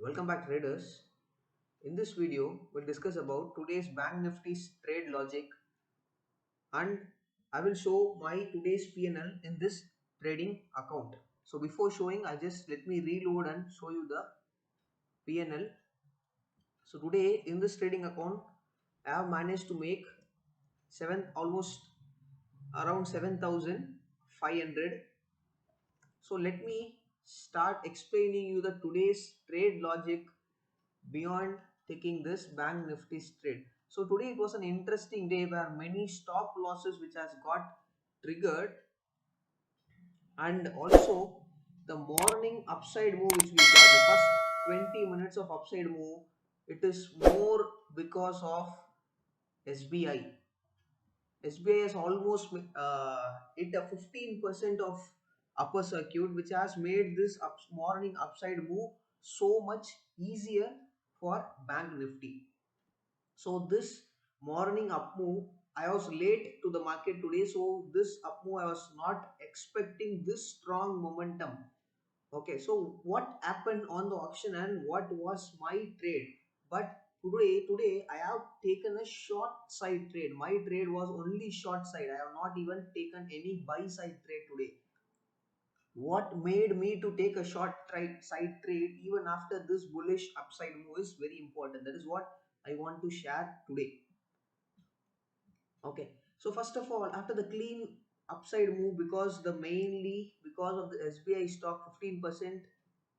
Welcome back traders. In this video, we'll discuss about today's Bank Nifty's trade logic and I will show my today's P&L in this trading account. So before showing, let me reload and show you the P&L. So today in this trading account, I have managed to make almost around 7,500. So let me start explaining you the today's trade logic beyond taking this Bank Nifty's trade. So today it was an interesting day where many stop losses which has got triggered, and also the morning upside move which we got, the first 20 minutes of upside move, it is more because of SBI. SBI has almost hit a 15% of upper circuit, which has made this morning upside move so much easier for Bank Nifty. So this morning up move, I was late to the market today. So this up move, I was not expecting this strong momentum. Okay, so what happened on the auction and what was my trade? But today I have taken a short side trade. My trade was only short side. I have not even taken any buy side trade today. What made me to take a short side trade even after this bullish upside move is very important. That is what I want to share today. Okay, so first of all, after the clean upside move, mainly because of the SBI stock 15%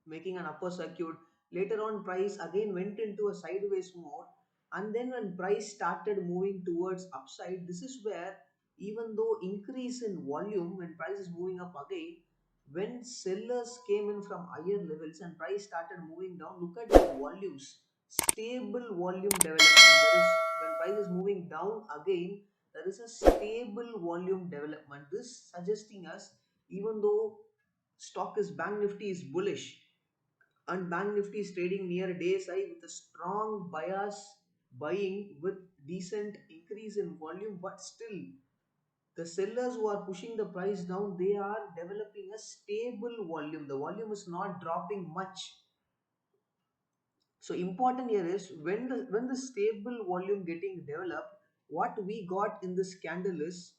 making an upper circuit, later on price again went into a sideways mode, and then when price started moving towards upside, this is where, even though increase in volume when price is moving up again, when sellers came in from higher levels and price started moving down, look at the volumes, stable volume development. That is, when price is moving down again, there is a stable volume development. This suggesting us, even though stock is Bank Nifty is bullish and Bank Nifty is trading near day's high with a strong bias buying with decent increase in volume, but still the sellers who are pushing the price down, they are developing a stable volume. The volume is not dropping much. So important here is when the stable volume getting developed, what we got in this candle is,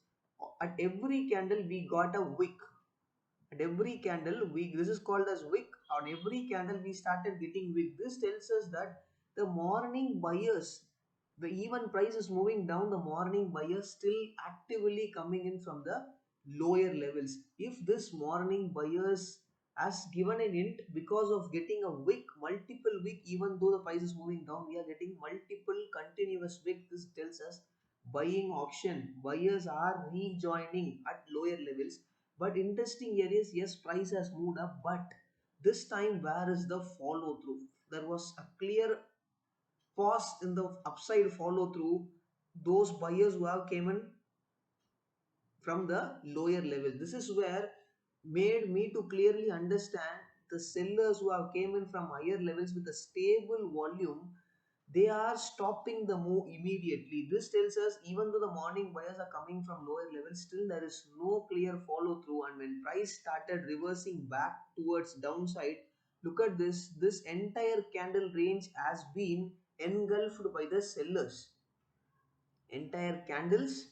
at every candle we got a wick. At every candle we, this is called as wick. On every candle we started getting wick. This tells us that the morning buyers, the even price is moving down, the morning buyers still actively coming in from the lower levels. If this morning buyers has given an hint because of getting a wick, multiple wick, even though the price is moving down, we are getting multiple continuous wick. This tells us buying auction, buyers are rejoining at lower levels. But interesting here is, yes, price has moved up, but this time where is the follow through? There was a clear pause in the upside follow through. Those buyers who have came in from the lower level. This is where made me to clearly understand the sellers who have came in from higher levels with a stable volume, they are stopping the move immediately. This tells us, even though the morning buyers are coming from lower levels, still there is no clear follow through, and when price started reversing back towards downside, look at this entire candle range has been engulfed by the sellers. Entire candles,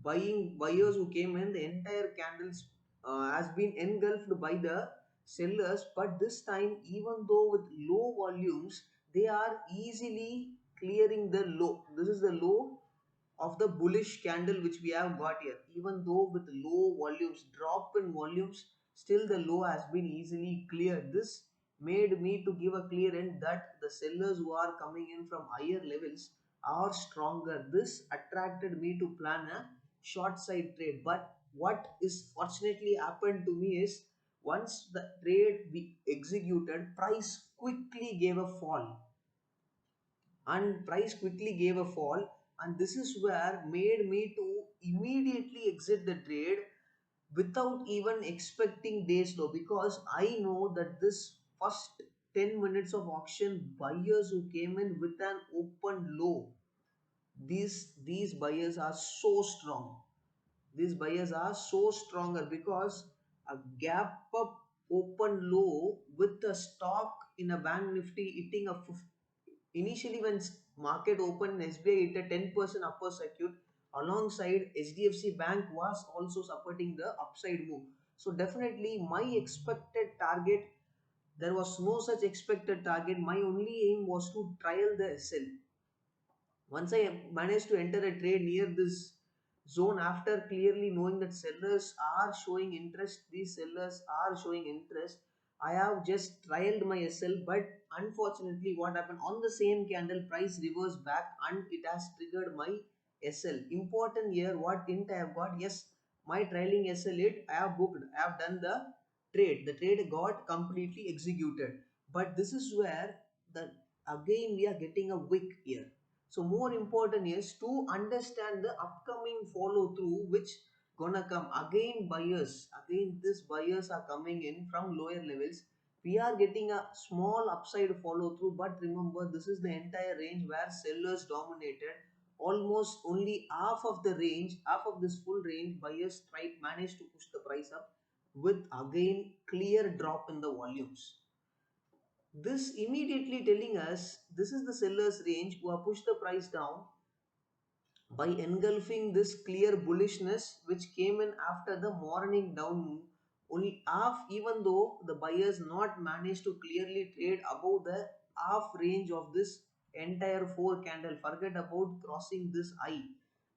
buyers who came in, the entire candles has been engulfed by the sellers. But this time, even though with low volumes, they are easily clearing the low. This is the low of the bullish candle which we have got here. Even though with low volumes, drop in volumes, still the low has been easily cleared. This made me to give a clear end that the sellers who are coming in from higher levels are stronger. This attracted me to plan a short side trade. But what is fortunately happened to me is, once the trade we executed, price quickly gave a fall, and this is where made me to immediately exit the trade without even expecting days low, because I know that this first 10 minutes of auction, buyers who came in with an open low, these buyers are so strong. These buyers are so stronger because a gap up open low with the stock in a bank nifty hitting a initially when market opened, SBI hit a 10% upper circuit. Alongside, HDFC Bank was also supporting the upside move. So definitely my expected target, there was no such expected target. My only aim was to trial the SL. Once I managed to enter a trade near this zone, after clearly knowing that sellers are showing interest, these sellers are showing interest, I have just trialed my SL. But unfortunately, what happened on the same candle, price reversed back and it has triggered my SL. Important here, what hint I have got? Yes, my trailing SL hit, I have booked, I have done the trade. The trade got completely executed. But this is where the again we are getting a wick here. So more important is to understand the upcoming follow through which gonna come. Again buyers, again these buyers are coming in from lower levels. We are getting a small upside follow through, but remember this is the entire range where sellers dominated. Almost only half of the range, half of this full range, buyers tried managed to push the price up with again clear drop in the volumes. This immediately telling us this is the seller's range who have pushed the price down by engulfing this clear bullishness which came in after the morning down move. Only half, even though the buyers not managed to clearly trade above the half range of this entire four candle, forget about crossing this high,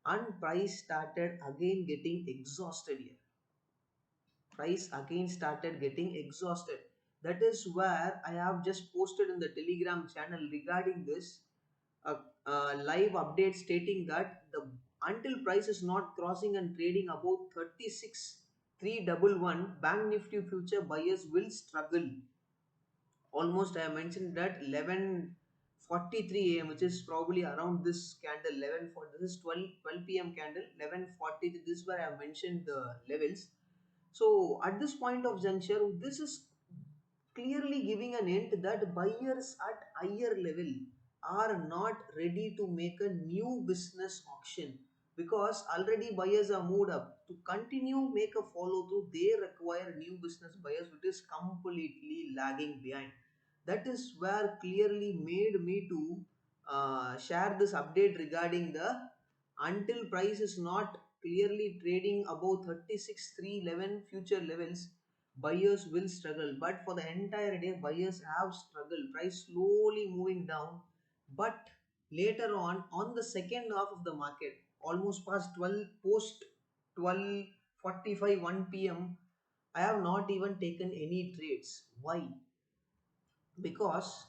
and price started again getting exhausted here. Price again started getting exhausted. That is where I have just posted in the Telegram channel regarding this live update stating that the until price is not crossing and trading above 36,311, bank nifty future buyers will struggle. Almost I have mentioned that 11:43 a.m., which is probably around this candle 11 for this is 12 p.m candle 11:40. This is where I have mentioned the levels. So at this point of juncture, this is clearly giving an hint that buyers at higher level are not ready to make a new business auction, because already buyers are moved up. To continue make a follow through, they require new business buyers, which is completely lagging behind. That is where clearly made me to share this update regarding the until price is not clearly trading above 36,311 future levels, buyers will struggle. But for the entire day, buyers have struggled. Price slowly moving down. But later on the second half of the market, almost past 12, post 12:45, 1 p.m., I have not even taken any trades. Why? Because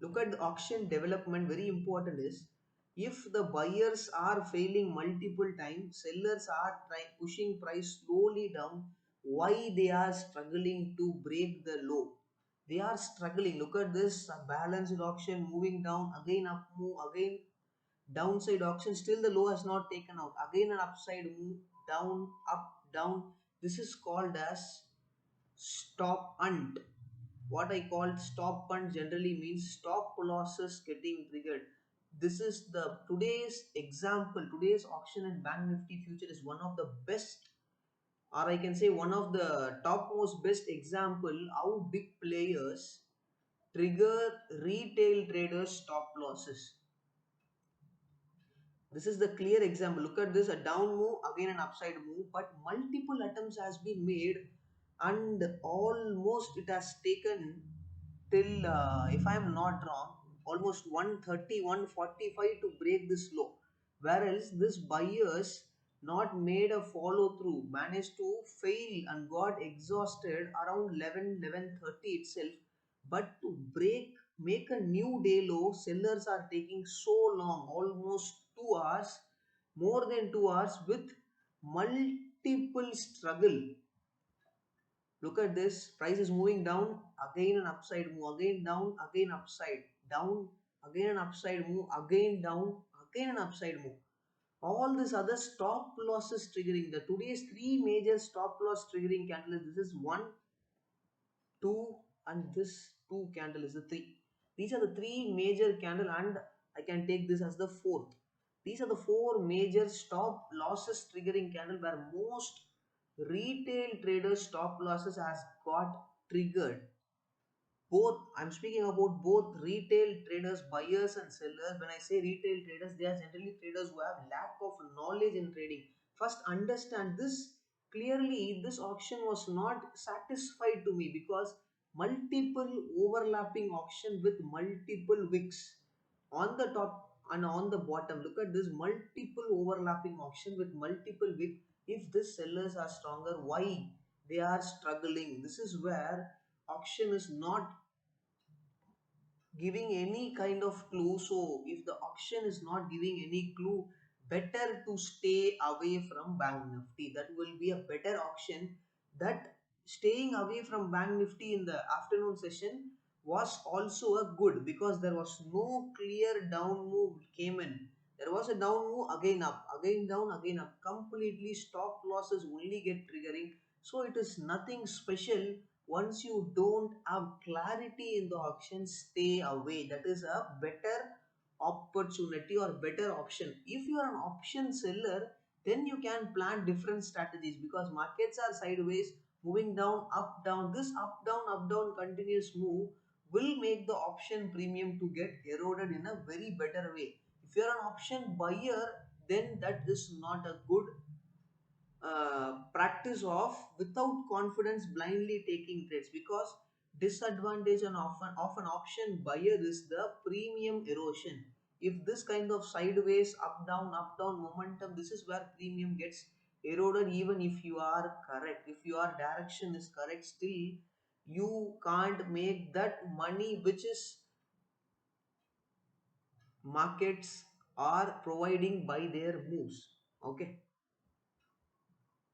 look at the auction development, very important is, if the buyers are failing multiple times, sellers are pushing price slowly down, why they are struggling to break the low? They are struggling. Look at this, a balanced auction moving down, again up move, again downside auction, still the low has not taken out, again an upside move, down up down. This is called as stop hunt. What I called stop hunt generally means stop losses getting triggered. This is the today's example. Today's auction and bank nifty future is one of the best, or I can say one of the topmost best example how big players trigger retail traders stop losses. This is the clear example. Look at this, a down move, again an upside move, but multiple attempts has been made and almost it has taken till, if I am not wrong, almost 130, 145 to break this low. Whereas this buyers not made a follow through, managed to fail and got exhausted around 11, 11:30 itself. But to break, make a new day low, sellers are taking so long, almost 2 hours, more than 2 hours with multiple struggle. Look at this, price is moving down, again an upside move, again down, again upside, down, again an upside move, again down, again an upside move. All these other stop losses triggering, the today's three major stop loss triggering candles. This is one, two, and this two candle is the three. These are the three major candle, and I can take this as the fourth. These are the four major stop losses triggering candle where most retail traders stop losses has got triggered. both, I'm speaking about both retail traders, buyers and sellers. When I say retail traders, they are generally traders who have lack of knowledge in trading. First understand this clearly. This auction was not satisfied to me because multiple overlapping auction with multiple wicks on the top and on the bottom. Look at this, multiple overlapping auction with multiple wick. If these sellers are stronger, why they are struggling? This is where auction is not giving any kind of clue. So if the auction is not giving any clue, better to stay away from Bank Nifty. That will be a better auction. That staying away from Bank Nifty in the afternoon session was also a good, because there was no clear down move came in. There was a down move, again up, again down, again up. Completely stop losses only get triggering. So it is nothing special. Once you don't have clarity in the auction, stay away. That is a better opportunity or better option. If you are an option seller, then you can plan different strategies, because markets are sideways, moving down, up, down. This up down continuous move will make the option premium to get eroded in a very better way. If you are an option buyer, then that is not a good practice of without confidence blindly taking trades, because disadvantage and of an option buyer is the premium erosion. If this kind of sideways up down momentum, this is where premium gets eroded. Even if you are correct, if your direction is correct, still you can't make that money which is markets are providing by their moves. Okay.